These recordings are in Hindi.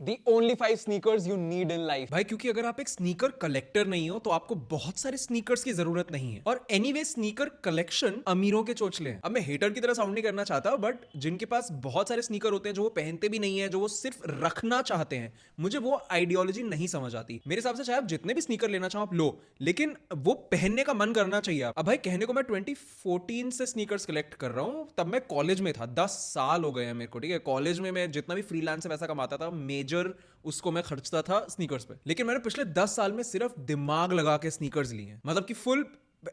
The only 5 sneakers you need in life. भाई क्योंकि अगर आप एक स्नीकर कलेक्टर नहीं हो तो आपको बहुत सारे स्नीकर्स की जरूरत नहीं है। और एनीवे स्नीकर कलेक्शन अमीरों के चोचले हैं। अब मैं हेटर की तरह साउंड नहीं करना चाहता, बट जिनके पास बहुत सारे स्नीकर होते हैं जो वो पहनते भी नहीं है, जो वो सिर्फ रखना चाहते हैं, मुझे वो आइडियोलॉजी नहीं समझ आती। मेरे हिसाब से चाहे आप जितने भी स्नीकर लेना चाहो आप लो, लेकिन वो पहनने का मन करना चाहिए। अब भाई कहने को मैं 2014 से स्नीकर्स कलेक्ट कर रहा हूँ, तब मैं कॉलेज में था। 10 साल हो गए हैं मेरे को, ठीक है। कॉलेज में मैं जितना भी फ्रीलांस से पैसा कमाता था, मेजर उसको मैं खर्चता था स्नीकर्स पे। लेकिन मैंने पिछले 10 साल में सिर्फ दिमाग लगा के स्नीकर्स लिए हैं, मतलब कि फुल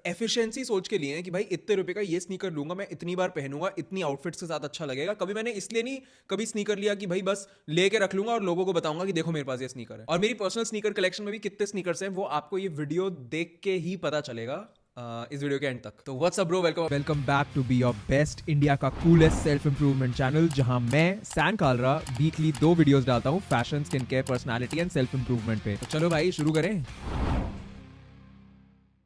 एफिशिएंसी सोच के लिए हैं कि भाई इतने रुपए का ये स्नीकर लूंगा, मैं इतनी बार पहनूंगा, इतनी आउटफिट्स के साथ अच्छा लगेगा। कभी मैंने इसलिए नहीं कभी स्नीकर लिया कि भाई बस लेके रख लूंगा और लोगों को बताऊंगा कि देखो मेरे पास ये स्नीकर है। और मेरी पर्सनल स्नीकर कलेक्शन में भी कितने स्नीकर्स हैं वो आपको ये वीडियो देख के ही पता चलेगा, इस वीडियो के एंड तक। तो what's up bro, welcome back to be your best India का कूलेस्ट सेल्फ इंप्रूवमेंट चैनल, जहां मैं सैन कालरा वीकली 2 वीडियोस डालता हूं fashion, skin care, personality and self improvement पे। तो चलो भाई शुरू करें।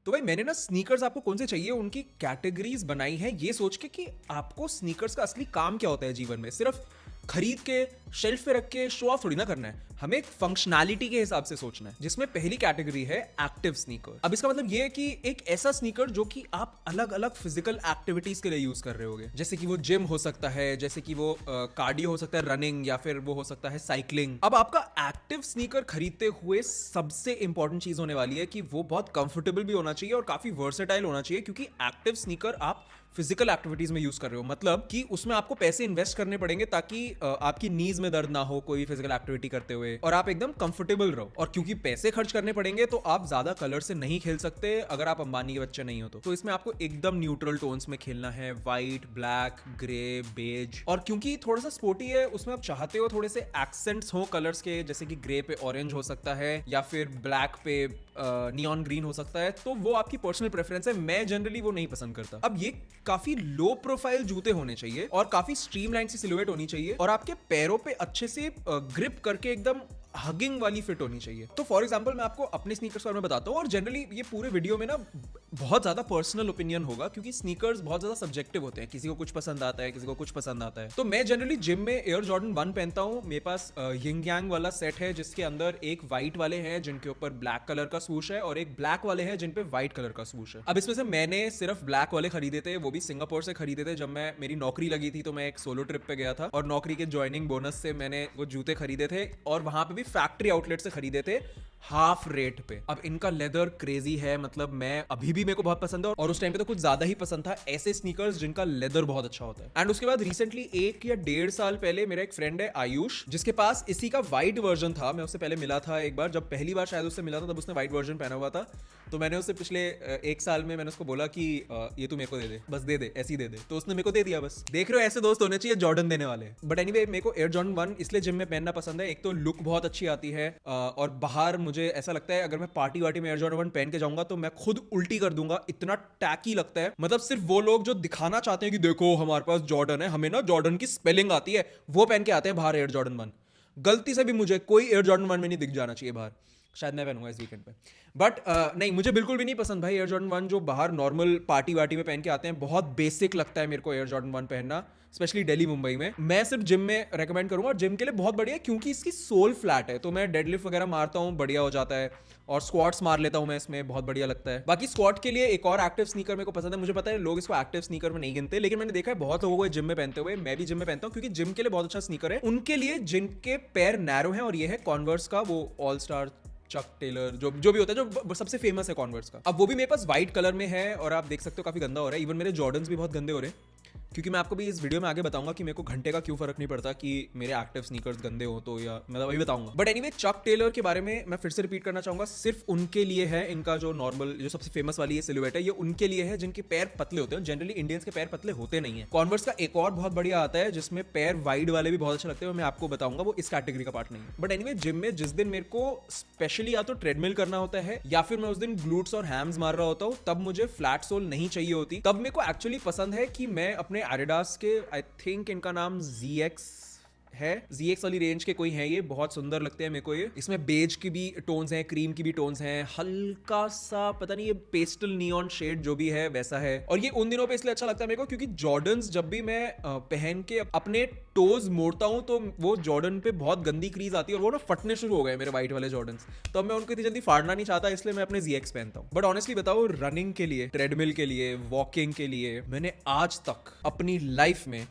तो भाई मैंने ना स्नीकर्स आपको कौन से चाहिए उनकी कैटेगरीज बनाई है, ये सोच के कि आपको स्नीकर्स का असली काम क्या होता है जीवन में। सिर्फ खरीद के शेल्फ पे रख के शो ऑफ थोड़ी ना करना है, हमें एक फंक्शनैलिटी के हिसाब से सोचना है। जिसमें पहली कैटेगरी है एक्टिव स्नीकर। अब इसका मतलब ये है कि एक ऐसा स्नीकर जो कि आप अलग अलग फिजिकल एक्टिविटीज के लिए यूज कर रहे होगे, जैसे कि वो जिम हो सकता है, जैसे कि वो कार्डियो हो सकता है, रनिंग, या फिर वो हो सकता है साइकिलिंग। अब आपका एक्टिव स्नीकर खरीदते हुए सबसे इंपॉर्टेंट चीज होने वाली है कि वो बहुत कंफर्टेबल भी होना चाहिए और काफी वर्सेटाइल होना चाहिए, क्योंकि एक्टिव स्नीकर आप फिजिकल एक्टिविटीज में यूज कर रहे हो। मतलब कि उसमें आपको पैसे इन्वेस्ट करने पड़ेंगे ताकि आपकी नीज में दर्द ना हो कोई फिजिकल एक्टिविटी करते हुए, और आप एकदम कंफर्टेबल रहो। और क्योंकि पैसे खर्च करने पड़ेंगे तो आप ज्यादा कलर से नहीं खेल सकते अगर आप अंबानी के बच्चे नहीं हो तो इसमें आपको एकदम न्यूट्रल टोन्स में खेलना है, व्हाइट, ब्लैक, ग्रे, बेज। और क्योंकि थोड़ा सा स्पोर्टी है, उसमें आप चाहते हो थोड़े से एक्सेंट्स हो कलर्स के, जैसे कि ग्रे पे ऑरेंज हो सकता है या फिर ब्लैक पे नियॉन ग्रीन हो सकता है, तो वो आपकी पर्सनल प्रेफरेंस है। मैं जनरली वो नहीं पसंद करता। अब ये काफी लो प्रोफाइल जूते होने चाहिए और काफी स्ट्रीमलाइन सी सिलुएट होनी चाहिए, और आपके पैरों पे अच्छे से ग्रिप करके एकदम हगिंग वाली फिट होनी चाहिए। तो फॉर एग्जांपल मैं आपको अपने स्नीकर्स के बारे में बताता हूँ, और जनरली ये पूरे वीडियो में ना बहुत ज्यादा पर्सनल ओपिनियन होगा, क्योंकि स्नीकर्स बहुत ज्यादा सब्जेक्टिव होते हैं। किसी को कुछ पसंद आता है, किसी को कुछ पसंद आता है। तो मैं जनरली जिम में एयर जॉर्डन 1 पहनता हूँ। मेरे पास यिंग यांग वाला सेट है, जिसके अंदर एक व्हाइट वाले हैं जिनके ऊपर ब्लैक कलर का स्वूश है, और एक ब्लैक वाले हैं जिन पे व्हाइट कलर का स्वूश है। अब इसमें से मैंने सिर्फ ब्लैक वाले खरीदे थे, वो भी सिंगापुर से खरीदे थे। जब मैं मेरी नौकरी लगी थी तो मैं एक सोलो ट्रिप पे गया था, और नौकरी के ज्वाइनिंग बोनस से मैंने वो जूते खरीदे थे, और वहां पे भी फैक्ट्री आउटलेट से खरीदे थे हाफ रेट पे। अब इनका लेदर क्रेजी है, मतलब मैं अभी भी मेरे को बहुत पसंद है, और उस टाइम पे तो कुछ ज्यादा ही पसंद था ऐसे स्नीकर्स जिनका लेदर बहुत अच्छा होता है। एंड उसके बाद रिसेंटली 1 या 1.5 साल पहले मेरा एक फ्रेंड है आयुष, जिसके पास इसी का व्हाइट वर्जन था। मैं उससे पहले मिला था एक बार, जब पहली बार शायद उससे मिला था तब उसने व्हाइट वर्जन पहना हुआ था। तो मैंने उससे पिछले 1 साल में मैंने उसको बोला कि ये तू मेरे को दे दे, बस दे दे, ऐसे ही दे दे। तो उसने मेरे को दे दिया। बस देख रहे हो, ऐसे दोस्त होने चाहिए जॉर्डन देने वाले। बट एनीवे मेरे को एयर जॉर्डन 1 इसलिए जिम में पहनना पसंद है। एक तो लुक बहुत अच्छी आती है, और बाहर मुझे ऐसा लगता है अगर मैं पार्टी वार्टी में एयर जॉर्डन 1 पहन के जाऊंगा तो मैं खुद उल्टी कर दूंगा, इतना टैकी लगता है। मतलब सिर्फ वो लोग जो दिखाना चाहते हैं कि देखो हमारे पास जॉर्डन है, हमें ना जॉर्डन की स्पेलिंग आती है, वो पहन के आते हैं बाहर एयर जॉर्डन 1। गलती से भी मुझे कोई एयर जॉर्डन 1 में नहीं दिख जाना चाहिए बाहर। शायद मैं पहनूंगा इस वीकेंड पे। बट नहीं, मुझे बिल्कुल भी नहीं पसंद भाई एयर जॉर्डन 1 जो बाहर नॉर्मल पार्टी वार्टी में पहन के आते हैं। बहुत बेसिक लगता है मेरे को एयर जॉर्डन 1 पहनना, स्पेशली दिल्ली मुंबई में। मैं सिर्फ जिम में रेकमेंड करूंगा, और जिम के लिए बहुत बढ़िया है क्योंकि इसकी सोल फ्लैट है, तो मैं डेडलिफ्ट वगैरह मारता हूँ, बढ़िया हो जाता है, और स्क्वाट्स मार लेता हूँ मैं इसमें, बहुत बढ़िया लगता है। बाकी स्क्वाट के लिए एक और एक्टिव स्नीकर मेरे को पसंद है। मुझे पता है लोग इसको एक्टिव स्नीकर में नहीं गिनते, लेकिन मैंने देखा है बहुत लोगों को जिम में पहनते हुए। मैं भी जिम में पहनता हूँ क्योंकि जिम के लिए बहुत अच्छा स्नीकर है उनके लिए जिनके पैर नैरो हैं, और ये है कॉन्वर्स का वो ऑल स्टार चक टेलर, जो भी होता है, जो सबसे फेमस है कॉन्वर्स का। अब वो भी मेरे पास व्हाइट कलर में है, और आप देख सकते हो काफी गंदा हो रहा है। इवन मेरे जॉर्डन्स भी बहुत गंदे हो रहे हैं, क्योंकि मैं आपको भी इस वीडियो में आगे बताऊंगा कि मेरे को घंटे का क्यों फर्क नहीं पड़ता कि मेरे एक्टिव स्नीकर्स गंदे हो तो, या मैं अभी बताऊंगा। बट एनीवे चक टेलर के बारे में मैं फिर से रिपीट करना चाहूंगा, सिर्फ उनके लिए है। इनका जो नॉर्मल, जो सबसे फेमस वाली ये सिलुएट है, ये उनके लिए है जिनके पैर पतले होते हैं। जनरली इंडियंस के पैर पतले होते नहीं है। कॉन्वर्स का एक और बहुत बढ़िया आता है जिसमें पैर वाइड वाले भी बहुत अच्छे लगते हैं, मैं आपको बताऊंगा, वो इस कैटेगरी का पार्ट नहीं है। बट एनीवे जिम में जिस दिन मेरे को स्पेशली या तो ट्रेडमिल करना होता है, या फिर मैं उस दिन ग्लूट्स और हैम्स मार रहा होता हूँ, तब मुझे फ्लैट सोल नहीं चाहिए होती। तब मेरे को एक्चुअली पसंद है कि मैं अपने एडिडास के, आई थिंक इनका नाम ZX है ZX वाली रेंज के कोई हैं, ये बहुत सुंदर लगते हैं मेरे को ये। इसमें बेज की भी टोन्स हैं, क्रीम की भी टोन्स हैं, हल्का सा पता नहीं ये पेस्टल नियॉन शेड जो भी है वैसा है। और ये उन दिनों पे इसलिए अच्छा लगता है मेरे को क्योंकि जॉर्डन्स जब भी मैं पहन के अपने टोज मोड़ता हूं तो वो जॉर्डन पे बहुत गंदी क्रीज आती है और वो ना फटने शुरू हो गए मेरे वाइट वाले जॉर्डन्स। तो अब मैं उनको इतनी जल्दी फाड़ना नहीं चाहता, इसलिए मैं अपने ZX पहनता हूं। बट ऑनेस्टली बताओ, रनिंग के लिए, ट्रेडमिल के लिए, वॉकिंग के लिए मैंने आज तक अपनी लाइफ में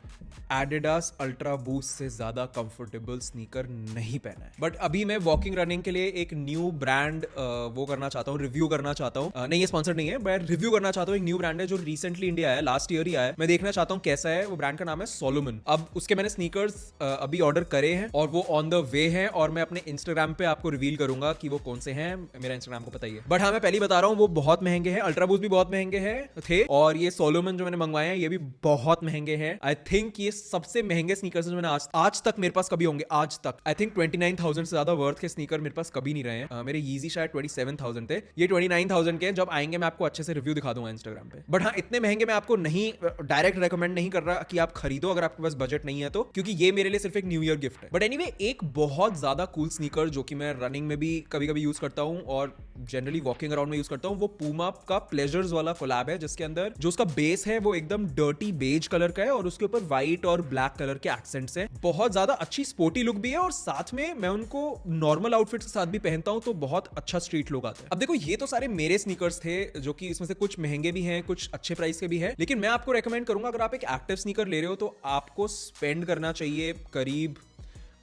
एडिडास अल्ट्रा बूस्ट से ज्यादा कंफर्टेबल स्नीकर नहीं पहना है। बट अभी मैं वॉकिंग रनिंग के लिए एक न्यू ब्रांड वो करना चाहता हूँ, रिव्यू करना चाहता हूँ। नहीं, ये स्पॉन्सर नहीं है, मैं रिव्यू करना चाहता हूँ। एक न्यू ब्रांड है जो रिसेंटली इंडिया आया, लास्ट ईयर ही आया। मैं देखना चाहता हूँ कैसा है। वो ब्रांड का नाम है सोलोमन। अब उसके मैंने स्नीकर्स अभी ऑर्डर करे हैं और वो ऑन द वे हैं और मैं अपने इंस्टाग्राम पे आपको रिवील करूंगा कि वो कौन से हैं। मेरा इंस्टाग्राम को पता ही है। बट हाँ, मैं पहले बता रहा हूँ, वो बहुत महंगे हैं। अल्ट्रा बूस्ट भी बहुत महंगे हैं थे और ये सोलोमन जो मैंने मंगवाए हैं ये भी बहुत महंगे हैं। आई थिंक ये सबसे महंगे स्नीकर्स जो मैंने आज तक मेरे पास कभी होंगे। आज तक आई थिंक 29,000 से ज्यादा वर्थ के स्नीकर मेरे पास कभी नहीं रहे हैं। मेरे Yeezy शायद 27,000 थे, ये 29,000 के। जब आएंगे मैं आपको अच्छे से रिव्यू दिखा दूंगा इंस्टाग्राम पे। बट हाँ, इतने महंगे मैं आपको नहीं डायरेक्ट रेकमेंड नहीं कर रहा कि आप खरीदो अगर आपके पास बजट नहीं है तो, क्योंकि ये मेरे लिए सिर्फ एक न्यू ईयर गिफ्ट है। बट एनीवे, एक बहुत ज्यादा कूल स्नीकर जो कि मैं रनिंग में भी कभी कभी यूज करता हूँ और जनरली वॉकिंग अराउंड में यूज करता हूँ, वो पूमा का प्लेजर्स वाला कोलैब है, जिसके अंदर जो उसका बेस है वो एकदम डर्टी बेज कलर का है और उसके ऊपर व्हाइट और ब्लैक कलर के एक्सेंट्स हैं। बहुत ज्यादा अच्छी स्पोर्टी लुक भी है और साथ में मैं उनको नॉर्मल आउटफिट्स के साथ भी पहनता हूं तो बहुत अच्छा स्ट्रीट लुक आता है। अब देखो, ये तो सारे मेरे स्नीकर्स थे जो कि इसमें से कुछ महंगे भी हैं, कुछ अच्छे प्राइस के भी हैं। लेकिन मैं आपको रेकमेंड करूंगा, अगर आप एक एक्टिव स्नीकर ले रहे हो तो आपको स्पेंड करना चाहिए करीब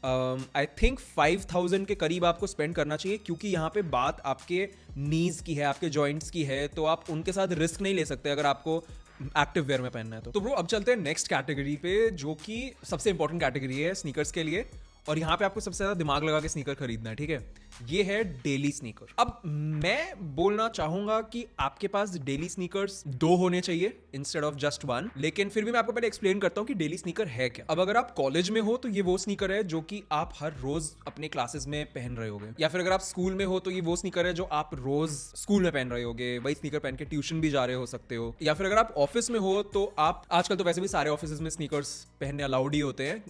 आई थिंक 5,000 के करीब आपको स्पेंड करना चाहिए, क्योंकि यहाँ पे बात आपके नीज की है, आपके जॉइंट्स की है, तो आप उनके साथ रिस्क नहीं ले सकते अगर आपको एक्टिव वेयर में पहनना है तो ब्रो अब चलते हैं नेक्स्ट कैटेगरी पे, जो कि सबसे इंपॉर्टेंट कैटेगरी है स्नीकर्स के लिए। और यहाँ पे आपको सबसे ज्यादा दिमाग लगा के स्नीकर खरीदना है, ठीक है। ये है डेली स्नीकर। अब मैं बोलना चाहूंगा कि आपके पास डेली स्नीकर्स 2 होने चाहिए इंस्टेड ऑफ जस्ट 1। लेकिन फिर भी मैं आपको पहले एक्सप्लेन करता हूँ कि डेली स्नीकर है क्या। अब अगर आप कॉलेज में हो तो ये वो स्नीकर है जो कि आप हर रोज अपने क्लासेस में पहन रहे होगे, या फिर अगर आप स्कूल में हो तो ये वो स्नीकर है जो आप रोज स्कूल में पहन रहे होगे। वही स्नीकर पहन के ट्यूशन भी जा रहे हो सकते हो। या फिर अगर आप ऑफिस में हो तो आप, आजकल तो वैसे भी सारे ऑफिस में स्नीकर्स पहनने अलाउड ही होते हैं,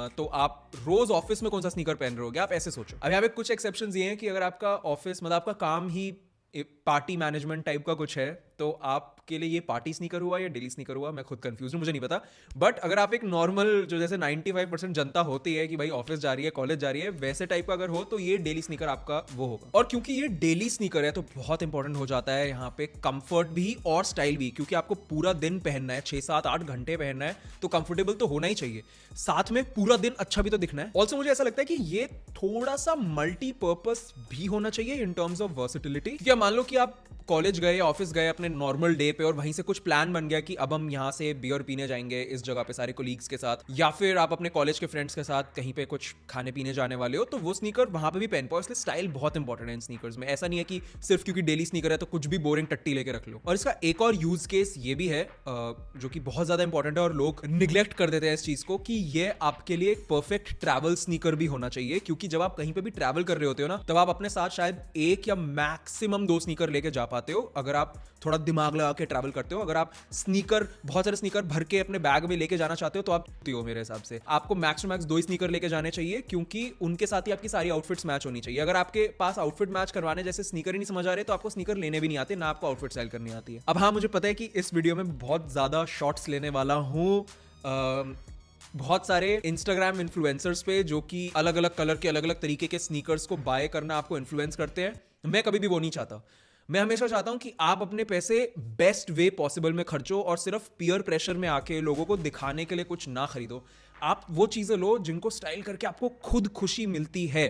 तो आप रोज ऑफिस में कौन सा स्नीकर पहन रहे होगे, आप ऐसे सोचो। अब यहाँ पे कुछ एक्सेप्शंस ये हैं कि अगर आपका ऑफिस मतलब आपका काम ही पार्टी मैनेजमेंट टाइप का कुछ है तो आपके लिए ये पार्टी स्नीकर हुआ या डेली स्नीकर हुआ, मैं खुद कंफ्यूज हूँ, मुझे नहीं पता। बट अगर आप एक नॉर्मल, जो जैसे 95% जनता होती है कि भाई ऑफिस जा रही है, कॉलेज जा रही है, वैसे टाइप का अगर हो तो ये डेली स्नीकर आपका वो होगा। और क्योंकि ये डेली स्नीकर है तो बहुत इंपॉर्टेंट हो जाता है यहाँ पे कंफर्ट भी और स्टाइल भी, क्योंकि आपको पूरा दिन पहनना है, 6, 7, 8 घंटे पहनना है, तो कंफर्टेबल तो होना ही चाहिए, साथ में पूरा दिन अच्छा भी तो दिखना है। ऑल्सो मुझे ऐसा लगता है कि ये थोड़ा सा मल्टीपर्पस भी होना चाहिए इन टर्म्स ऑफ वर्सेटिलिटी। क्या मान लो कि आप कॉलेज गए, ऑफिस गए अपने नॉर्मल डे पे और वहीं से कुछ प्लान बन गया कि अब हम यहाँ से बियर पीने जाएंगे इस जगह पे सारे कोलीग्स के साथ, या फिर आप अपने कॉलेज के फ्रेंड्स के साथ कहीं पे कुछ खाने पीने जाने वाले हो, तो वो स्नीकर वहां पे भी पहन पाओ। इसलिए स्टाइल बहुत इंपॉर्टेंट है इन स्नीकर्स में। ऐसा नहीं है कि सिर्फ क्योंकि डेली स्नीकर है तो कुछ भी बोरिंग टट्टी लेके रख लो। और इसका एक और यूज केस ये भी है जो कि बहुत ज्यादा इंपॉर्टेंट है और लोग निग्लेक्ट कर देते हैं इस चीज को, कि ये आपके लिए एक परफेक्ट ट्रैवल स्नीकर भी होना चाहिए। क्योंकि जब आप कहीं पे भी ट्रैवल कर रहे होते हो ना, तब आप अपने साथ शायद 1 या मैक्सिमम 2 स्नीकर लेके जा पाते हो, अगर आप थोड़ा दिमाग लगा के ट्रैवल करते हो। अगर आप स्नीकर, बहुत सारे स्नीकर भर के अपने बैग में लेके जाना चाहते हो तो आप हो, मेरे हिसाब से आपको मैक्स टू मैक्स 2 स्नीकर लेके जाने चाहिए, क्योंकि उनके साथ ही आपकी सारी आउटफिट्स मैच होनी चाहिए। अगर आपके पास आउटफिट मैच करवाने जैसे स्नीकर ही नहीं समझ आ रहे तो आपको स्नीकर लेने भी नहीं आते, ना आपको आउटफिट स्टाइल करनी आती है। अब हाँ, मुझे पता है कि इस वीडियो में बहुत ज्यादा शॉर्ट्स लेने वाला हूँ बहुत सारे इंस्टाग्राम इन्फ्लुएंसर्स पे, जो कि अलग अलग कलर के अलग अलग तरीके के स्नीकर्स को बाय करना आपको इन्फ्लुएंस करते हैं। मैं कभी भी वो नहीं चाहता। मैं हमेशा चाहता हूं कि आप अपने पैसे बेस्ट वे पॉसिबल में खर्चो और सिर्फ पीयर प्रेशर में आके लोगों को दिखाने के लिए कुछ ना खरीदो। आप वो चीजें लो जिनको स्टाइल करके आपको खुद खुशी मिलती है।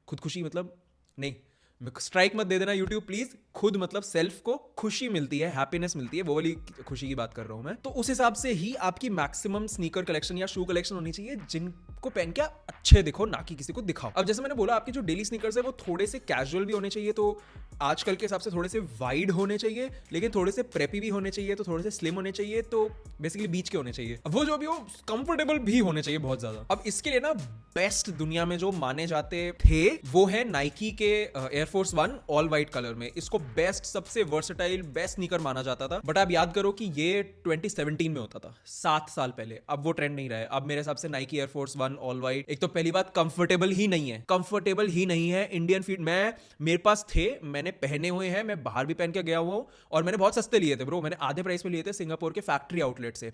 खुद खुशी मतलब नहीं, स्ट्राइक मत दे देना यूट्यूब प्लीज। खुद मतलब सेल्फ को खुशी मिलती है, हैप्पीनेस मिलती है, वो वाली खुशी की बात कर रहा हूं मैं। तो उस हिसाब से ही आपकी मैक्सिमम स्नीकर कलेक्शन या शू कलेक्शन होनी चाहिए जिनको पहन के अच्छे दिखो, ना कि किसी को दिखाओ। अब जैसे मैंने बोला, आपके जो डेली स्नीकर्स है वो थोड़े से कैजुअल भी होने चाहिए, तो आजकल के हिसाब से थोड़े से वाइड होने चाहिए, लेकिन थोड़े से प्रेपी भी होने चाहिए, तो थोड़े से स्लिम होने चाहिए, तो बेसिकली बीच के होने चाहिए। वो जो भी हो कंफर्टेबल भी होने चाहिए बहुत ज्यादा। अब इसके लिए ना बेस्ट दुनिया में जो माने जाते थे वो है नाइकी के air air force 1 all white colour में। इसको बेस्ट, सबसे वर्सेटाइल, बेस्ट स्नीकर माना जाता था। बट आप याद करो कि ये 2017 में होता था, 7 साल पहले। अब वो ट्रेंड नहीं रहा है। अब मेरे हिसाब से नाइकी एयरफोर्स 1 ऑल व्हाइट, एक तो पहली बात कंफर्टेबल ही नहीं है, कंफर्टेबल ही नहीं है। इंडियन फीट मेरे पास थे, मैंने पहने हुए हैं, मैं बाहर भी पहन के गया हुआ हूँ, और मैंने बहुत सस्ते लिए थे ब्रो। मैंने आधे प्राइस पे लिए थे सिंगापुर के फैक्ट्री आउटलेट से।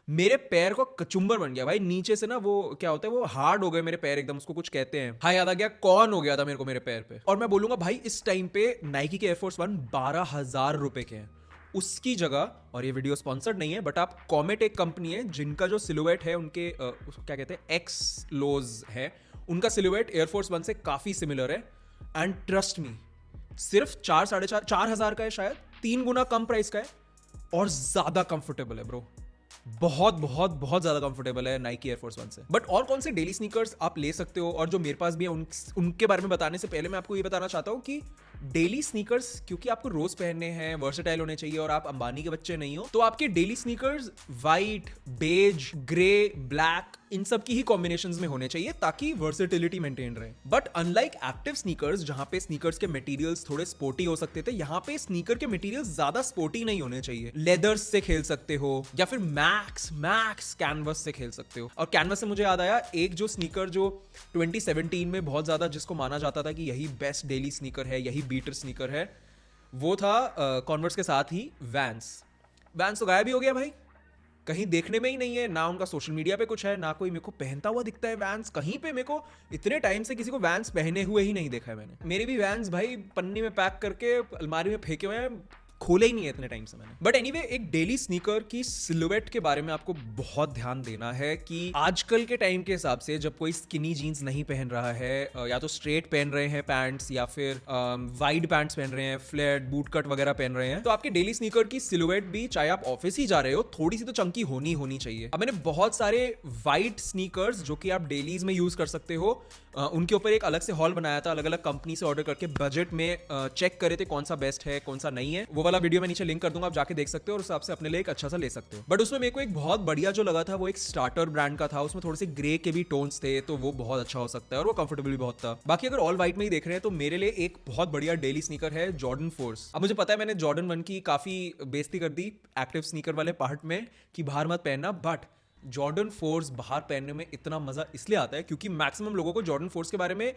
मेरे पैर को कचुंबर बन गया भाई, नीचे से ना वो क्या होता है, वो हार्ड हो गए मेरे पैर एकदम, उसको कुछ कहते हैं। हाँ याद आ गया, कौन हो गया था मेरे को मेरे पैर पे। और मैं बोलूंगा भाई इस टाइम पे नाइकी के एयरफोर्स 1 12,000 रुपए के हैं। उसकी जगह, और ये वीडियो स्पॉन्सर्ड नहीं है, बट आप कॉमेट एक कंपनी है जिनका जो सिलुएट है, उनके क्या कहते हैं, एक्स लोज है, उनका सिलुएट एयरफोर्स 1 से काफी सिमिलर है। एंड ट्रस्ट मी, सिर्फ 4,500 का है शायद, 3 गुना कम प्राइस का है, और ज्यादा कंफर्टेबल है ब्रो। बहुत बहुत बहुत ज्यादा कंफर्टेबल है नाइकी एयरफोर्स 1 से। बट और कौन से डेली स्नीकर्स आप ले सकते हो, और जो मेरे पास भी है, उनके बारे में बताने से पहले मैं आपको ये बताना चाहता हूँ कि डेली स्नीकर्स, क्योंकि आपको रोज पहनने हैं, वर्सेटाइल होने चाहिए, और आप अंबानी के बच्चे नहीं हो, तो आपके daily sneakers white, beige, grey, black, इन सब की ही कॉम्बिनेशंस में होने चाहिए, ताकि वर्सेटिलिटी मेंटेन रहे। बट अनलाइक एक्टिव स्नीकर्स, जहां पे स्नीकर्स के मटेरियल्स थोड़े स्पोर्टी हो सकते थे, यहाँ पे स्नीकर के मटेरियल्स ज्यादा स्पोर्टी नहीं होने चाहिए। लेदर्स से खेल सकते हो, या फिर मैक्स कैनवस से खेल सकते हो। और कैनवस से मुझे याद आया, एक जो स्नीकर जो 2017 में बहुत ज्यादा जिसको माना जाता था कि यही बेस्ट डेली स्नीकर है, यही बीटर स्नीकर है, वो था कॉन्वर्स के साथ ही वैंस तो गायब ही हो गया भाई, कहीं देखने में ही नहीं है, ना उनका सोशल मीडिया पे कुछ है, ना कोई मेरे को पहनता हुआ दिखता है वैंस कहीं पे। मेरे को इतने टाइम से किसी को वैंस पहने हुए ही नहीं देखा है मैंने। मेरे भी वैंस भाई पन्नी में पैक करके अलमारी में फेंके हुए हैं, खोले ही नहीं है इतने टाइम से मैंने। बट एनीवे, एक डेली स्नीकर की सिलुएट के बारे में आपको बहुत ध्यान देना है कि आजकल के टाइम के हिसाब से जब कोई स्किनी जीन्स नहीं पहन रहा है, या तो स्ट्रेट पहन रहे हैं पैंट्स, या फिर वाइड पैंट्स पहन रहे हैं, फ्लैट बूट कट वगैरह पहन रहे हैं, तो आपके डेली स्नीकर की सिलुएट भी, चाहे आप ऑफिस ही जा रहे हो, थोड़ी सी तो चंकी होनी चाहिए। अब मैंने बहुत सारे वाइट स्नीकर्स जो कि आप डेलीज में यूज कर सकते हो, उनके ऊपर एक अलग से हॉल बनाया था, अलग अलग कंपनी से ऑर्डर करके बजट में चेक करे थे कौन सा बेस्ट है, कौन सा नहीं है। वो वाला वीडियो मैं नीचे लिंक कर दूंगा, आप जाके देख सकते हो और उस हिसाब से अपने लिए एक अच्छा सा ले सकते हो। बट उसमें मेरे को एक बहुत बढ़िया जो लगा था, वो एक स्टार्टर ब्रांड का था, उसमें थोड़े से ग्रे के भी टोन्स थे, तो वो बहुत अच्छा हो सकता है, और वो कंफर्टेबल भी बहुत था। बाकी अगर ऑल व्हाइट में ही देख रहे हैं, तो मेरे लिए एक बहुत बढ़िया डेली स्नीकर है जॉर्डन फोर्स। अब मुझे पता है मैंने जॉर्डन 1 की काफी बेइज्जती कर दी एक्टिव स्नीकर वाले पार्ट में कि बाहर मत पहनना, बट जॉर्डन फोर्स बाहर पहनने में इतना मजा इसलिए आता है क्योंकि मैक्सिमम लोगों को जॉर्डन फोर्स के बारे में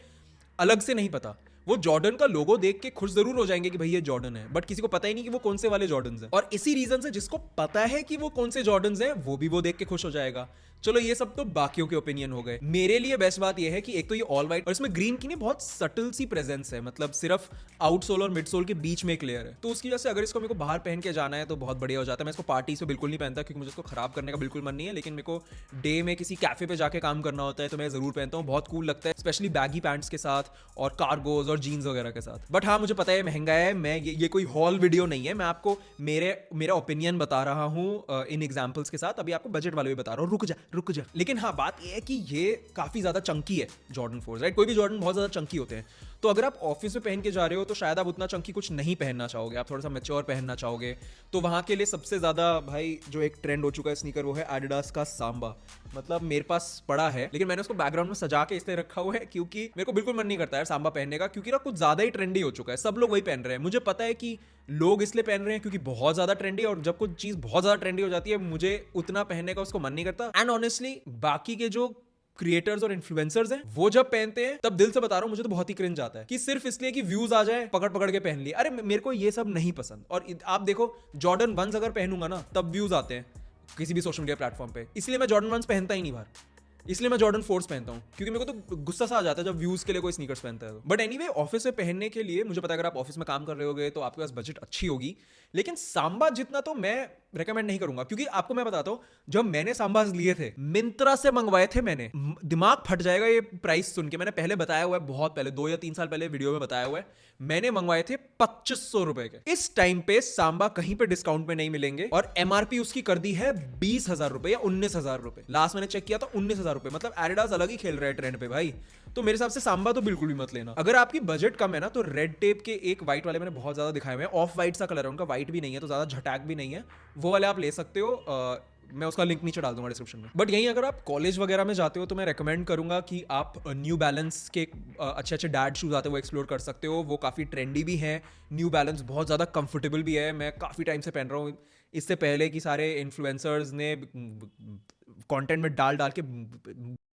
अलग से नहीं पता। वो जॉर्डन का लोगो देख के खुश जरूर हो जाएंगे कि भाई ये जॉर्डन है, बट किसी को पता ही नहीं कि वो कौन से वाले जॉर्डन्स हैं। और इसी रीजन से जिसको पता है कि वो कौन से जॉर्डन्स हैं, वो भी वो देख के खुश हो जाएगा। चलो ये सब तो बाकियों के ओपिनियन हो गए। मेरे लिए बेस्ट बात ये है कि एक तो ये ऑल व्हाइट, और इसमें ग्रीन की नहीं बहुत सटल सी प्रेजेंस है, मतलब सिर्फ आउटसोल और मिडसोल के बीच में एक लेयर है, तो उसकी वजह से अगर इसको मेरे को बाहर पहन के जाना है तो बहुत बढ़िया हो जाता है। मैं इसको पार्टीज पे बिल्कुल नहीं पहनता क्योंकि मुझे इसको खराब करने का बिल्कुल मन नहीं है, लेकिन मेरे को डे में किसी कैफे पे जाके काम करना होता है तो मैं जरूर पहनता हूँ, बहुत कूल लगता है, स्पेशली बैगी पैंट्स के साथ और कार्गोज और जीन्स वगैरह के साथ। बट हाँ, मुझे पता है महंगा है, मैं ये कोई हॉल वीडियो नहीं है, मैं आपको मेरा ओपिनियन बता रहा हूँ इन एग्जाम्पल्स के साथ। अभी आपको बजट वाले भी बता रहा हूँ, रुक जा। लेकिन हाँ, बात यह है कि ये काफी ज्यादा चंकी है जॉर्डन फोर्स, राइट? कोई भी जॉर्डन बहुत ज्यादा चंकी होते हैं, तो अगर आप ऑफिस में पहन के जा रहे हो तो शायद आप उतना चंकी कुछ नहीं पहनना चाहोगे, आप थोड़ा सा मैच्योर पहनना चाहोगे। तो वहां के लिए सबसे ज्यादा भाई जो एक ट्रेंड हो चुका है स्नीकर, वो है एडिडास का सांबा। मतलब मेरे पास पड़ा है, लेकिन मैंने उसको बैकग्राउंड में सजा के इसलिए रखा हुआ है क्योंकि मेरे को बिल्कुल मन नहीं करता है सांबा पहनने का, क्योंकि ना कुछ ज्यादा ही ट्रेंडी हो चुका है, सब लोग वही पहन रहे हैं। मुझे पता है कि लोग इसलिए पहन रहे हैं क्योंकि बहुत ज्यादा ट्रेंडी, और जब कुछ चीज बहुत ज्यादा ट्रेंडी हो जाती है, मुझे उतना पहनने का उसको मन नहीं करता। एंड ऑनेस्टली बाकी के जो क्रिएटर्स और इन्फ्लुएंसर्स हैं, वो जब पहनते हैं तब दिल से बता रहा हूं मुझे तो बहुत ही क्रिंज आता है कि सिर्फ इसलिए कि व्यूज आ जाए पकड़ के पहन लिए। अरे मेरे को ये सब नहीं पसंद। और आप देखो, जॉर्डन 1 अगर पहनूंगा ना तब व्यूज आते हैं किसी भी सोशल मीडिया प्लेटफॉर्म पे, इसलिए मैं जॉर्डन 1 पहनता ही नहीं बाहर, इसलिए मैं जॉर्डन फोर्स पहनता हूँ, क्योंकि मेरे को तो गुस्सा सा आ जाता है जब व्यूज के लिए कोई स्नीकर्स पहनता है। बट एनीवे, ऑफिस में पहनने के लिए मुझे पता है अगर आप ऑफिस में काम कर रहे होगे तो आपके पास बजट अच्छी होगी, लेकिन सांबा जितना तो मैं रेकमेंड नहीं करूंगा। क्योंकि आपको मैं बताता हूं, जब मैंने सांबाज लिए थे, मिंत्रा से मंगवाए थे मैंने, दिमाग फट जाएगा ये प्राइस सुन के, मैंने पहले बताया हुआ है, बहुत पहले 2 या 3 साल पहले वीडियो में बताया हुआ है, मैंने मंगवाए थे 2500 रुपए के। इस टाइम पे सांबा कहीं पे डिस्काउंट में नहीं मिलेंगे, और एमआरपी उसकी कर दी है 20,000 रुपए या 19,000 रुपए। लास्ट मैंने चेक किया था 19,000 रुपए, मतलब एडिडास अलग ही खेल रहा है ट्रेंड पे भाई। तो मेरे हिसाब से सांबा तो बिल्कुल भी मत लेना। अगर आपकी बजट कम है ना, तो रेड टेप के एक व्हाइट वाले मैंने बहुत ज्यादा दिखाए हुए हैं, ऑफ व्हाइट सा कलर है उनका, व्हाइट भी नहीं है तो ज्यादा झटाक भी नहीं है, वो वाले आप ले सकते हो। मैं उसका लिंक नीचे डाल दूंगा डिस्क्रिप्शन में। बट यहीं अगर आप कॉलेज वगैरह में जाते हो तो मैं रेकमेंड करूंगा कि आप न्यू बैलेंस के अच्छे अच्छे डैड शूज आते हैं वो एक्सप्लोर कर सकते हो। वो काफ़ी ट्रेंडी भी हैं। न्यू बैलेंस बहुत ज़्यादा कंफर्टेबल भी है। मैं काफ़ी टाइम से पहन रहा हूँ। इससे पहले कि सारे इन्फ्लुएंसर्स ने कंटेंट में डाल डाल के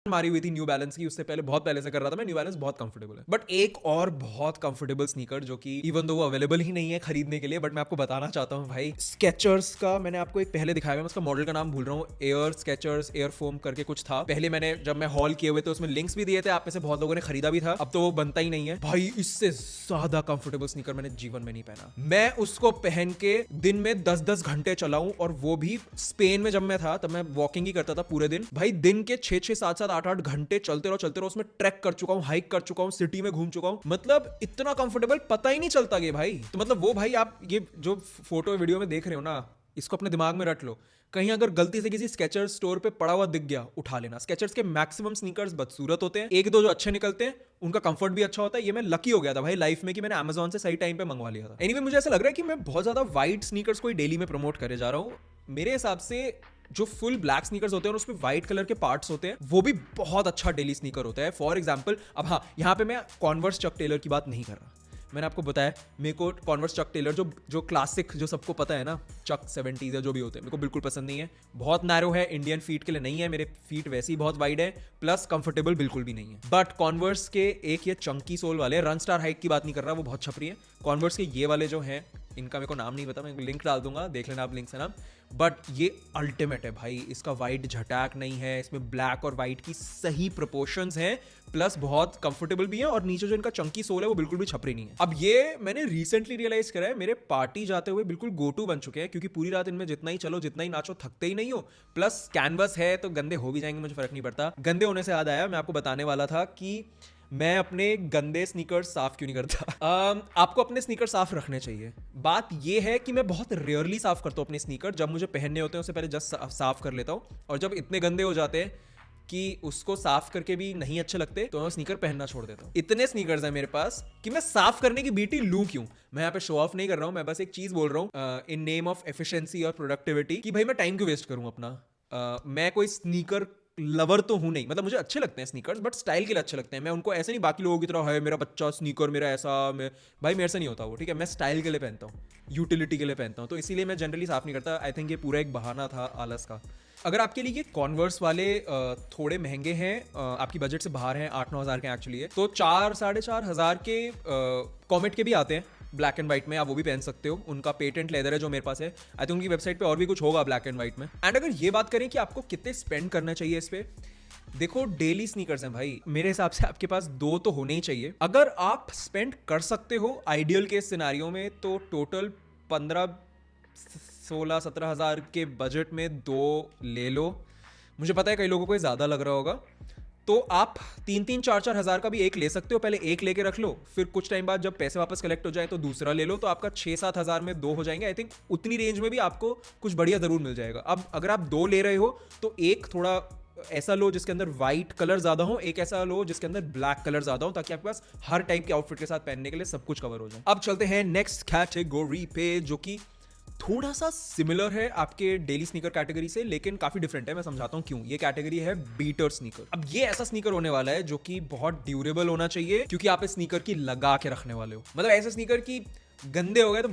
मारी हुई थी न्यू बैलेंस की, उससे पहले बहुत पहले से कर रहा था मैं। न्यू बैलेंस बहुत कंफर्टेबल है। बट एक और बहुत कंफर्टेबल स्नीकर जो कि इवन दो वो अवेलेबल ही नहीं है खरीदने के लिए, बट मैं आपको बताना चाहता हूँ भाई, स्केचर्स का मैंने आपको एक पहले दिखाया, मैं उसका मॉडल का नाम भूल रहा हूँ, एयर स्केचर्स एयर फोम करके कुछ था। पहले मैंने जब मैं हॉल किए हुए थे उसमें लिंक्स भी दिए थे, आप में से बहुत लोगों ने खरीदा भी था। अब तो वो बनता ही नहीं है भाई। इससे ज्यादा कंफर्टेबल स्नीकर मैंने जीवन में नहीं पहना। मैं उसको पहन के दिन में 10-10 घंटे चलाऊं, और वो भी स्पेन में जब मैं था तब मैं वॉकिंग ही करता था पूरे दिन भाई। दिन के 6-6, 7-7, 8-8 घंटे चलते रहो। उसमें ट्रैक कर चुका हूँ, हाइक कर चुका हूँ, सिटी में घूम चुका हूँ। मतलब इतना कंफर्टेबल पता ही नहीं चलता ये भाई। तो मतलब वो भाई, आप ये जो फोटो वीडियो में देख रहे हो ना, इसको अपने दिमाग में रट लो। कहीं अगर गलती से किसी स्केचर्स स्टोर पे पड़ा हुआ दिख गया, उठा लेना। स्केचर्स के मैक्सिमम स्नीकर्स बदसूरत होते हैं, एक दो जो अच्छे निकलते हैं उनका कंफर्ट भी अच्छा होता है। ये मैं लकी हो गया था भाई लाइफ में कि मैंने Amazon से सही टाइम पे मंगवा लिया था। एनीवे, मुझे ऐसा लग रहा है कि मैं बहुत ज्यादा वाइट स्नीकर्स को डेली में प्रमोट करे जा रहा हूँ। मेरे हिसाब से जो फुल ब्लैक स्नीकर्स होते हैं और उसमें व्हाइट कलर के पार्ट्स होते हैं, वो भी बहुत अच्छा डेली स्नीकर होता है। फॉर एग्जांपल, अब हाँ, यहाँ पे मैं कॉन्वर्स चक टेलर की बात नहीं कर रहा। मैंने आपको बताया मेरे को कॉन्वर्स चक टेलर जो क्लासिक, जो सबको पता है ना, चक 70s या जो भी होते हैं, मेरे को बिल्कुल पसंद नहीं है। बहुत नैरो है, इंडियन फीट के लिए नहीं है। मेरे फीट वैसे ही बहुत वाइड है, प्लस कंफर्टेबल बिल्कुल भी नहीं है। बट कॉन्वर्स के एक ये चंकी सोल वाले, रन स्टार हाइक की बात नहीं कर रहा, वो बहुत छपरी है। कॉन्वर्स के ये वाले जो हैं, इनका मेरे को नाम नहीं पता, मैं लिंक डाल दूंगा, देख लेना आप लिंक से नाम। बट ये अल्टीमेट है भाई। इसका वाइट झटाक नहीं है, इसमें ब्लैक और वाइट की सही प्रोपोर्शंस हैं, प्लस बहुत कंफर्टेबल भी है। और नीचे जो इनका चंकी सोल है वो बिल्कुल भी छपरी नहीं है। अब ये मैंने रिसेंटली रियलाइज करा है, मेरे पार्टी जाते हुए बिल्कुल गो टू बन चुके हैं, क्योंकि पूरी रात इनमें जितना ही चलो, जितना ही नाचो, थकते ही नहीं हो। प्लस कैनवस है तो गंदे हो भी जाएंगे, मुझे फर्क नहीं पड़ता। गंदे होने से याद आया, मैं आपको बताने वाला था कि मैं अपने गंदे स्नीकर्स साफ क्यों नहीं करता। आपको अपने स्नीकर साफ रखने चाहिए। बात यह है कि मैं बहुत रेयरली साफ करता हूँ अपने स्नीकर। जब मुझे पहनने होते हैं उससे पहले जस्ट साफ कर लेता हूँ, और जब इतने गंदे हो जाते हैं कि उसको साफ करके भी नहीं अच्छे लगते तो मैं स्नीकर पहनना छोड़ देता हूँ। इतने स्नीकर्स हैं मेरे पास कि मैं साफ करने की बीटी लूं क्यों। मैं यहाँ पे शो ऑफ नहीं कर रहा हूँ, मैं बस एक चीज बोल रहा हूँ इन नेम ऑफ एफिशिएंसी और प्रोडक्टिविटी, कि भाई मैं टाइम क्यों वेस्ट करूँ अपना। मैं कोई स्नीकर लवर तो हूं नहीं, मतलब मुझे अच्छे लगते हैं स्नीकर्स, बट स्टाइल के लिए अच्छे लगते हैं। मैं उनको ऐसे नहीं बाकी लोगों की तरह है मेरा बच्चा स्नीकर मेरा ऐसा, भाई मेरे से नहीं होता वो, ठीक है। मैं स्टाइल के लिए पहनता हूँ, यूटिलिटी के लिए पहनता हूँ, तो इसीलिए मैं जनरली साफ नहीं करता। आई थिंक ये पूरा एक बहाना था आलस का। अगर आपके लिए ये कॉन्वर्स वाले थोड़े महंगे हैं, आपकी बजट से बाहर हैं, 8-9 हज़ार के एक्चुअली है, तो 4-4.5 हज़ार के कॉमेट के भी आते हैं ब्लैक एंड व्हाइट में, आप वो भी पहन सकते हो। उनका पेटेंट लेदर है जो मेरे पास है। आई थिंक उनकी वेबसाइट पे और भी कुछ होगा ब्लैक एंड व्हाइट में। एंड अगर ये बात करें कि आपको कितने स्पेंड करना चाहिए इस पे, देखो डेली स्नीकर्स हैं भाई, मेरे हिसाब से आपके पास 2 तो होने ही चाहिए। अगर आप स्पेंड कर सकते हो आइडियल केस सिनारियो में, तो टोटल 15-16-17 हज़ार के बजट में 2 ले लो। मुझे पता है कई लोगों को ये ज़्यादा लग रहा होगा, तो आप 3-4 हज़ार का भी एक ले सकते हो। पहले एक लेके रख लो, फिर कुछ टाइम बाद जब पैसे वापस कलेक्ट हो जाए तो दूसरा ले लो, तो आपका 6-7 हज़ार में 2 हो जाएंगे। आई थिंक उतनी रेंज में भी आपको कुछ बढ़िया ज़रूर मिल जाएगा। अब अगर आप 2 ले रहे हो तो एक थोड़ा ऐसा लो जिसके अंदर व्हाइट कलर ज्यादा हो, एक ऐसा लो जिसके अंदर ब्लैक कलर ज्यादा हो, ताकि आपके पास हर टाइप के आउटफिट के साथ पहनने के लिए सब कुछ कवर हो जाए। अब चलते हैं नेक्स्ट कैटेगरी पे, जो कि थोड़ा सा सिमिलर है आपके डेली स्नीकर कैटेगरी से, लेकिन काफी डिफरेंट है। मैं समझाता हूं क्यों। ये कैटेगरी है बीटर स्नीकर। अब ये ऐसा स्नीकर होने वाला है जो कि बहुत ड्यूरेबल होना चाहिए, क्योंकि आप इस स्नीकर की लगा के रखने वाले हो। मतलब ऐसे स्नीकर की गंदे हो गए तो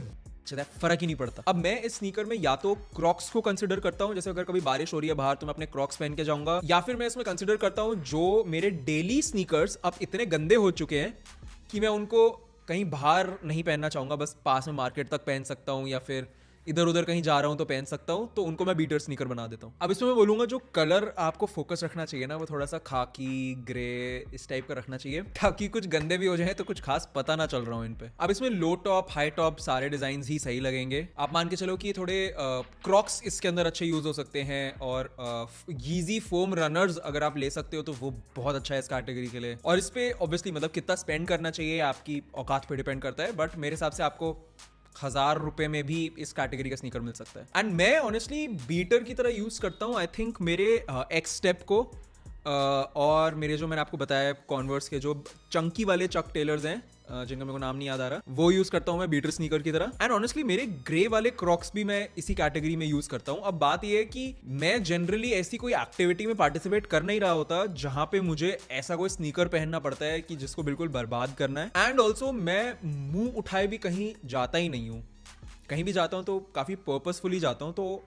फर्क ही नहीं पड़ता। अब मैं इस स्नीकर में या तो क्रॉक्स को कंसिडर करता हूं, जैसे अगर कभी बारिश हो रही है बाहर तो मैं अपने क्रॉक्स पहन के जाऊंगा, या फिर मैं इसमें कंसिडर करता हूं जो मेरे डेली स्नीकर्स अब इतने गंदे हो चुके हैं कि मैं उनको कहीं बाहर नहीं पहनना चाहूंगा, बस पास में मार्केट तक पहन सकता हूं, या फिर इधर उधर कहीं जा रहा हूं तो पहन सकता हूं, तो उनको मैं बीटर स्नीकर बना देता हूं। अब इसमें मैं बोलूंगा जो कलर आपको फोकस रखना चाहिए ना, वो थोड़ा सा खाकी ग्रे इस टाइप का रखना चाहिए, ताकि कुछ गंदे भी हो जाए तो कुछ खास पता ना चल रहा हूं इन पे। अब इसमें लो टॉप हाई टॉप सारे डिजाइन ही सही लगेंगे। आप मान के चलो कि थोड़े क्रॉक्स इसके अंदर अच्छे यूज हो सकते हैं, और यीजी फोम रनर्स अगर आप ले सकते हो तो वो बहुत अच्छा है इस कैटेगरी के लिए। और इस पे ऑब्वियसली मतलब कितना स्पेंड करना चाहिए आपकी औकात पे डिपेंड करता है, बट मेरे हिसाब से आपको 1000 रुपए में भी इस कैटेगरी का स्नीकर मिल सकता है। एंड मैं ऑनेस्टली बीटर की तरह यूज करता हूं। आई थिंक मेरे एक्स स्टेप को और मेरे जो मैंने आपको बताया कॉन्वर्स के जो चंकी वाले चक टेलर्स हैं, जिनका मेरे को नाम नहीं याद आ रहा, वो यूज करता हूँ मैं बीटर स्नीकर की तरह। एंड ऑनेस्टली मेरे ग्रे वाले क्रॉक्स भी मैं इसी कैटेगरी में यूज करता हूँ। अब बात ये है कि मैं जनरली ऐसी कोई एक्टिविटी में पार्टिसिपेट कर नहीं रहा होता जहां पे मुझे ऐसा कोई स्नीकर पहनना पड़ता है कि जिसको बिल्कुल बर्बाद करना है। एंड ऑल्सो मैं मुंह उठाए भी कहीं जाता ही नहीं हूँ, कहीं भी जाता हूँ तो काफी पर्पसफुली जाता हूँ। तो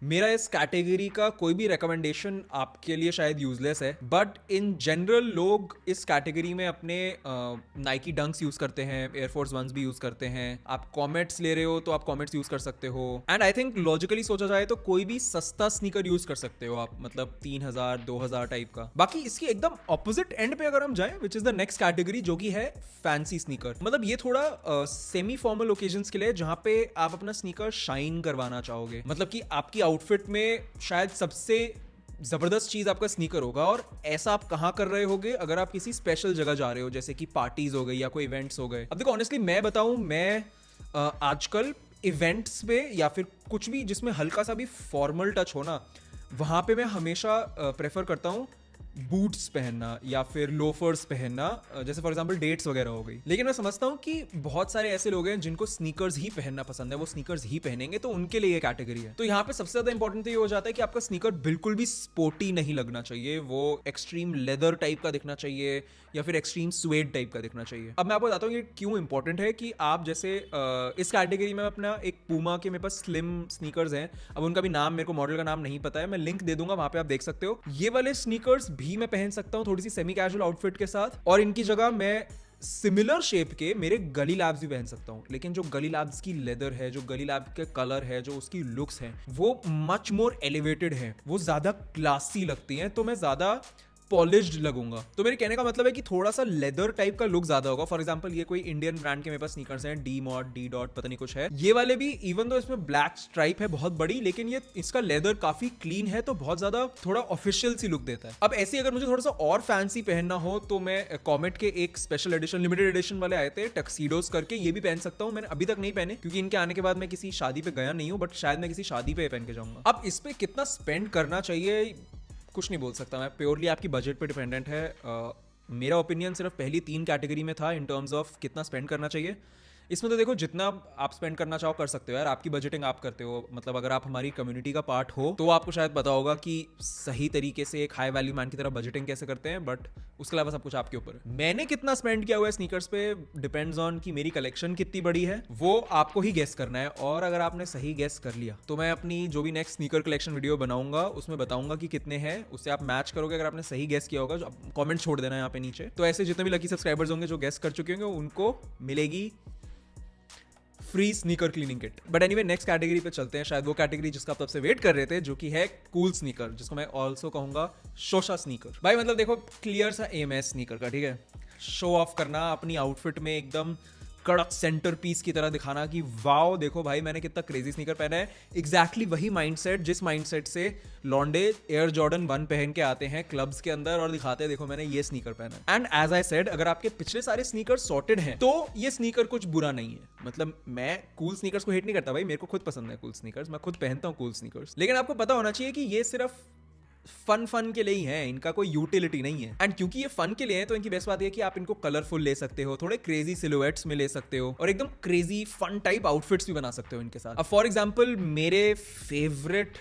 मेरा इस कैटेगरी का कोई भी रिकमेंडेशन आपके लिए शायद यूजलेस है, बट इन जनरल लोग इस कैटेगरी में अपने नाइकी डंक्स यूज करते हैं, एयरफोर्स वंस भी यूज करते हैं। आप कॉमेट्स ले रहे हो तो आप कॉमेट्स यूज कर सकते हो। एंड आई थिंक लॉजिकली सोचा जाए तो कोई भी सस्ता स्नीकर यूज कर सकते हो आप, मतलब 3000 2000 टाइप का। बाकी इसकी एकदम ऑपोजिट एंड पे अगर हम जाएं, which is the next category, जो कि है फैंसी स्नीकर। मतलब ये थोड़ा सेमी फॉर्मल ओकेजन्स के लिए, जहां पे आप अपना स्नीकर शाइन करवाना चाहोगे। मतलब कि आपकी आउटफिट में शायद सबसे जबरदस्त चीज आपका स्नीकर होगा। और ऐसा आप कहां कर रहे होगे? अगर आप किसी स्पेशल जगह जा रहे हो, जैसे कि पार्टीज हो गई या कोई इवेंट्स हो गए। अब देखो ऑनेस्टली मैं बताऊं, मैं आजकल इवेंट्स पे या फिर कुछ भी जिसमें हल्का सा भी फॉर्मल टच हो ना, वहां पे मैं हमेशा प्रेफर करता हूं बूट्स पहनना या फिर लोफर्स पहनना, जैसे फॉर एग्जांपल डेट्स वगैरह हो गई। लेकिन मैं समझता हूँ कि बहुत सारे ऐसे लोग हैं जिनको स्नीकर्स ही पहनना पसंद है, वो स्नीकर्स ही पहनेंगे, तो उनके लिए ये कैटेगरी है। तो यहाँ पे सबसे ज्यादा इंपॉर्टेंट तो ये हो जाता है कि आपका स्नीकर बिल्कुल भी स्पोर्टी नहीं लगना चाहिए, वो एक्सट्रीम लेदर टाइप का दिखना चाहिए या फिर एक्सट्रीम स्वेड टाइप का दिखना चाहिए। अब मैं आपको बताता हूँ ये क्यों इंपॉर्टेंट है कि आप जैसे इस कैटेगरी में अपना एक पूमा के मेरे पास स्लिम स्नीकर्स हैं। अब उनका भी नाम, मेरे को मॉडल का नाम नहीं पता है, मैं लिंक दे दूंगा, वहां पे आप देख सकते हो। ये वाले स्नीकर्स भी मैं पहन सकता हूँ थोड़ी सी सेमी कैजुअल आउटफिट के साथ, और इनकी जगह मैं सिमिलर शेप के मेरे गली लैब्स भी पहन सकता हूँ। लेकिन जो गली लैब्स की लेदर है, जो गली लैब के कलर है, जो उसकी लुक्स हैं, वो मच मोर एलिवेटेड है, वो ज्यादा क्लासी लगती हैं, तो मैं ज्यादा पॉलिश्ड लगूंगा। तो मेरे कहने का मतलब है कि थोड़ा सा लेदर टाइप का लुक ज्यादा होगा। फॉर एग्जांपल ये कोई इंडियन ब्रांड के मेरे पास स्नीकर्स हैं, डी मॉड, डी डॉट, पता नहीं कुछ है। ये वाले भी इवन तो इसमें ब्लैक स्ट्राइप है बहुत बड़ी, लेकिन ये इसका लेदर काफी क्लीन है, तो बहुत ज्यादा थोड़ा ऑफिशियल सी लुक देता है। अब ऐसे अगर मुझे थोड़ा सा और फैंसी पहनना हो तो मैं कॉमेट के एक स्पेशल एडिशन, लिमिटेड एडिशन वाले आए थे टक्सीडोज करके, ये भी पहन सकता हूँ। मैंने अभी तक नहीं पहने क्योंकि इनके आने के बाद मैं किसी शादी पे गया नहीं हूँ, बट शायद मैं किसी शादी पे पहन के जाऊंगा। अब इस पे कितना स्पेंड करना चाहिए कुछ नहीं बोल सकता मैं, प्योरली आपकी बजट पे डिपेंडेंट है। मेरा ओपिनियन सिर्फ पहली 3 कैटेगरी में था इन टर्म्स ऑफ कितना स्पेंड करना चाहिए। इसमें तो देखो जितना आप स्पेंड करना चाहो कर सकते हो यार, आपकी बजटिंग आप करते हो। मतलब अगर आप हमारी कम्युनिटी का पार्ट हो तो आपको शायद पता होगा कि सही तरीके से एक हाई वैल्यू मैन की तरह बजटिंग कैसे करते हैं, बट उसके अलावा सब कुछ आपके ऊपर है। मैंने कितना स्पेंड किया हुआ है स्नीकर्स पे डिपेंड्स ऑन कि मेरी कलेक्शन कितनी बड़ी है, वो आपको ही गेस करना है। और अगर आपने सही गेस कर लिया तो मैं अपनी जो भी नेक्स्ट स्नीकर कलेक्शन वीडियो बनाऊंगा उसमें बताऊंगा कि कितने हैं, उससे आप मैच करोगे। अगर आपने सही गेस किया होगा, कॉमेंट छोड़ देना यहाँ पे नीचे। तो ऐसे जितने भी लकी सब्सक्राइबर्स होंगे जो गेस कर चुके होंगे उनको मिलेगी free sneaker cleaning kit. But anyway next category पे चलते हैं, शायद वो कैटेगरी जिसका आप सबसे वेट कर रहे थे, जो कि है कूल स्नीकर, जिसको मैं ऑल्सो कहूंगा शोशा स्नीकर। भाई मतलब देखो क्लियर सा एम है स्नीकर का, ठीक है, शो ऑफ करना, अपनी आउटफिट में एकदम कड़क सेंटर पीस की तरह दिखाना कि वाओ देखो भाई मैंने कितना क्रेजी स्नीकर पहना है। एग्जैक्टली वही माइंडसेट जिस माइंडसेट से लॉन्डे एयर जॉर्डन 1 पहन के आते हैं क्लब्स के अंदर और दिखाते हैं देखो मैंने ये स्नीकर पहना है। एंड एज आई सेड, अगर आपके पिछले सारे स्नीकर सॉर्टेड हैं तो ये स्नीकर कुछ बुरा नहीं है। मतलब मैं कूल स्नीकर्स को हेट नहीं करता भाई, मेरे को खुद पसंद है कूल स्नीकर्स, मैं खुद पहनता हूँ कूल स्नीकर्स। लेकिन आपको पता होना चाहिए कि ये सिर्फ फन के लिए ही है, इनका कोई यूटिलिटी नहीं है। एंड क्योंकि ये फन के लिए है तो इनकी बेस्ट बात ये है कि आप इनको कलरफुल ले सकते हो, थोड़े क्रेजी सिलुएट्स में ले सकते हो और एकदम क्रेजी फन टाइप आउटफिट्स भी बना सकते हो इनके साथ। अब फॉर एग्जांपल मेरे फेवरेट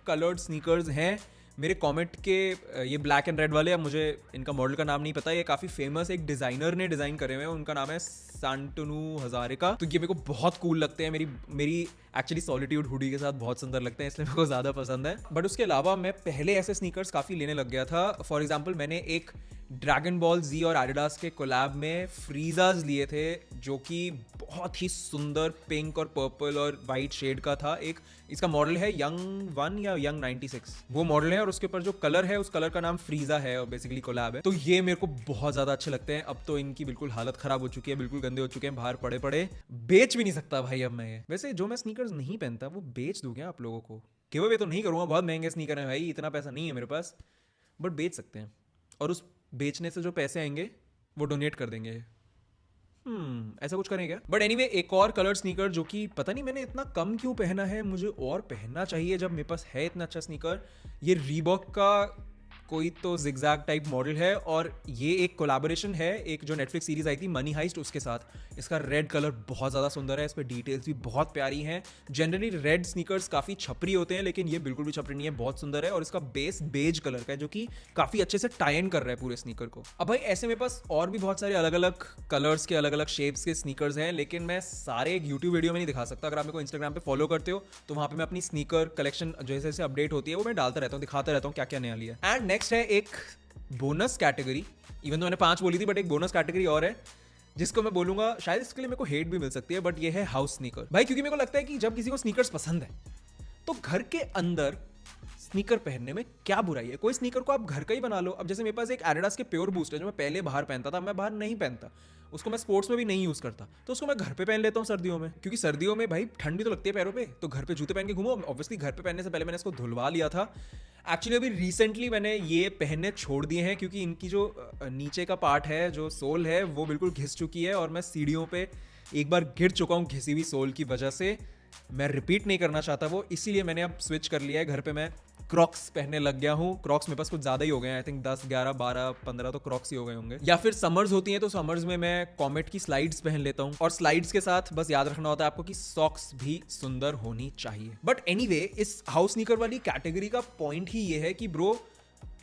कलर्ड स्नीकर्स हैं मेरे कॉमेट के ये ब्लैक एंड रेड वाले। अब मुझे इनका मॉडल का नाम नहीं पता, ये काफी फेमस एक डिजाइनर ने डिजाइन करे हुए हैं, उनका नाम है सांटनू हजारिका। तो ये मेरे को बहुत कूल लगते हैं, मेरी एक्चुअली सॉलिट्यूड हुडी के साथ बहुत सुंदर लगते हैं, इसलिए मेरे को ज्यादा पसंद है। बट उसके अलावा मैं पहले ऐसे स्नीकर्स काफी लेने लग गया था। फॉर एग्जाम्पल मैंने एक ड्रैगन बॉल जी और एडिडास के कोलैब में फ्रीजाज लिए थे, जो कि बहुत ही सुंदर पिंक और पर्पल और वाइट शेड का था। एक इसका मॉडल है यंग 1 या यंग 96, वो मॉडल है और उसके ऊपर जो कलर है उस कलर का नाम फ्रीजा है और बेसिकली कोलैब है। तो ये मेरे को बहुत ज्यादा अच्छे लगते हैं। अब तो इनकी बिल्कुल हालत खराब हो चुकी है, बिल्कुल गंदे हो चुके हैं, बाहर पड़े बेच भी नहीं सकता भाई अब मैं ये। वैसे जो मैं स्नीकर्स नहीं पहनता वो बेच दूं क्या आप लोगों को? गिव अवे तो नहीं करूंगा, बहुत महंगे स्नीकर हैं भाई, इतना पैसा नहीं है मेरे पास, बट बेच सकते हैं और उस बेचने से जो पैसे आएंगे वो डोनेट कर देंगे। ऐसा कुछ करें क्या? बट एनीवे एक और कलर स्नीकर जो कि पता नहीं मैंने इतना कम क्यों पहना है, मुझे और पहनना चाहिए जब मेरे पास है इतना अच्छा स्नीकर। ये रीबॉक का कोई तो जिगजैग टाइप मॉडल है और ये एक कोलैबोरेशन है एक जो नेटफ्लिक्स सीरीज आई थी मनी हाइस्ट उसके साथ। इसका रेड कलर बहुत ज़्यादा सुंदर है, इस पर डिटेल्स भी बहुत प्यारी हैं। जनरली रेड स्नीकर्स काफ़ी छपरी होते हैं लेकिन ये बिल्कुल भी छपरी नहीं है, बहुत सुंदर है। और इसका बेस बेज कलर का है जो कि काफ़ी अच्छे से टाई इन कर रहा है पूरे स्नीकर को। अब भाई ऐसे मेरे पास और भी बहुत सारे अलग अलग कलर्स के अलग अलग शेप्स के स्नीकर्स हैं लेकिन मैं सारे एक यूट्यूब वीडियो में नहीं दिखा सकता। अगर आप मेरे को इंस्टाग्राम पे फॉलो करते हो तो वहाँ पे मैं अपनी स्नीकर कलेक्शन जैसे जैसे अपडेट होती है वो मैं डालता रहता हूँ, दिखाता रहता हूँ क्या क्या नया लिया। एंड नेक्स्ट है एक बोनस कैटेगरी, इवन तो मैंने 5 बोली थी बट एक बोनस कैटेगरी और है जिसको मैं बोलूंगा शायद इसके लिए मेरे को हेट भी मिल सकती है, बट ये है हाउस स्नीकर। भाई क्योंकि मेरे को लगता है कि जब किसी को स्नीकर्स पसंद है तो घर के अंदर स्नीकर पहनने में क्या बुराई है। कोई स्नीकर को आप घर का ही बना लो। अब जैसे मेरे पास एक एडिडास के प्योर बूस्ट है जो मैं पहले बाहर पहनता था, मैं बाहर नहीं पहनता उसको, मैं स्पोर्ट्स में भी नहीं यूज करता, तो उसको मैं घर पे पहन लेता हूँ सर्दियों में, क्योंकि सर्दियों में भाई ठंड भी तो लगती है पैरों पे, तो घर पे जूते पहन के घूमो। ऑब्वियसली घर पे पहनने से पहले मैंने इसको धुलवा लिया था। एक्चुअली अभी रिसेंटली मैंने ये पहनने छोड़ दिए हैं क्योंकि इनकी जो नीचे का पार्ट है, जो सोल है, वो बिल्कुल घिस चुकी है और मैं सीढ़ियों पे एक बार गिर चुका हूँ घिसी हुई सोल की वजह से। मैं रिपीट नहीं करना चाहता वो, इसीलिए मैंने अब स्विच कर लिया है। घर पे मैं क्रॉक्स पहनने लग गया हूँ। क्रॉक्स मेरे पास कुछ ज़्यादा ही हो गए हैं, आई थिंक 10, 11, 12, 15 तो क्रॉक्स ही हो गए होंगे। या फिर समर्स होती हैं तो समर्स में मैं कॉमेट की स्लाइड्स पहन लेता हूँ, और स्लाइड्स के साथ बस याद रखना होता है आपको कि सॉक्स भी सुंदर होनी चाहिए। बट एनीवे, इस हाउस स्नीकर वाली कैटेगरी का पॉइंट ही ये है कि ब्रो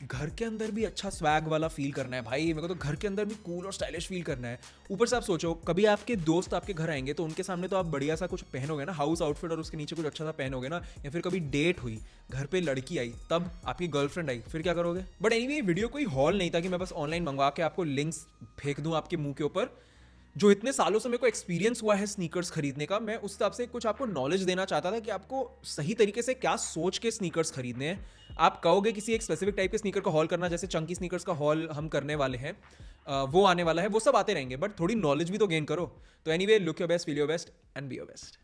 घर के अंदर भी अच्छा स्वैग वाला फील करना है भाई। मेरे को तो घर के अंदर भी कूल और स्टाइलिश फील करना है। ऊपर से आप सोचो कभी आपके दोस्त आपके घर आएंगे तो उनके सामने तो आप बढ़िया सा कुछ पहनोगे ना, हाउस आउटफिट, और उसके नीचे कुछ अच्छा सा पहनोगे ना। या फिर कभी डेट हुई, घर पे लड़की आई, तब आपकी गर्लफ्रेंड आई, फिर क्या करोगे। बट एनीवे, वीडियो कोई हॉल नहीं था कि मैं बस ऑनलाइन मंगवा के आपको लिंक्स फेंक दूं आपके मुंह के ऊपर। जो इतने सालों से मेरे को एक्सपीरियंस हुआ है स्नीकर्स खरीदने का, मैं उस हिसाब से कुछ आपको नॉलेज देना चाहता था कि आपको सही तरीके से क्या सोच के स्नीकर्स खरीदने हैं। आप कहोगे किसी एक स्पेसिफिक टाइप के स्नीकर का हॉल करना, जैसे चंकी स्नीकर्स का हॉल हम करने वाले हैं, वो आने वाला है, वो सब आते रहेंगे, बट थोड़ी नॉलेज भी तो गेन करो। तो anyway, look your best, feel your best and B your best.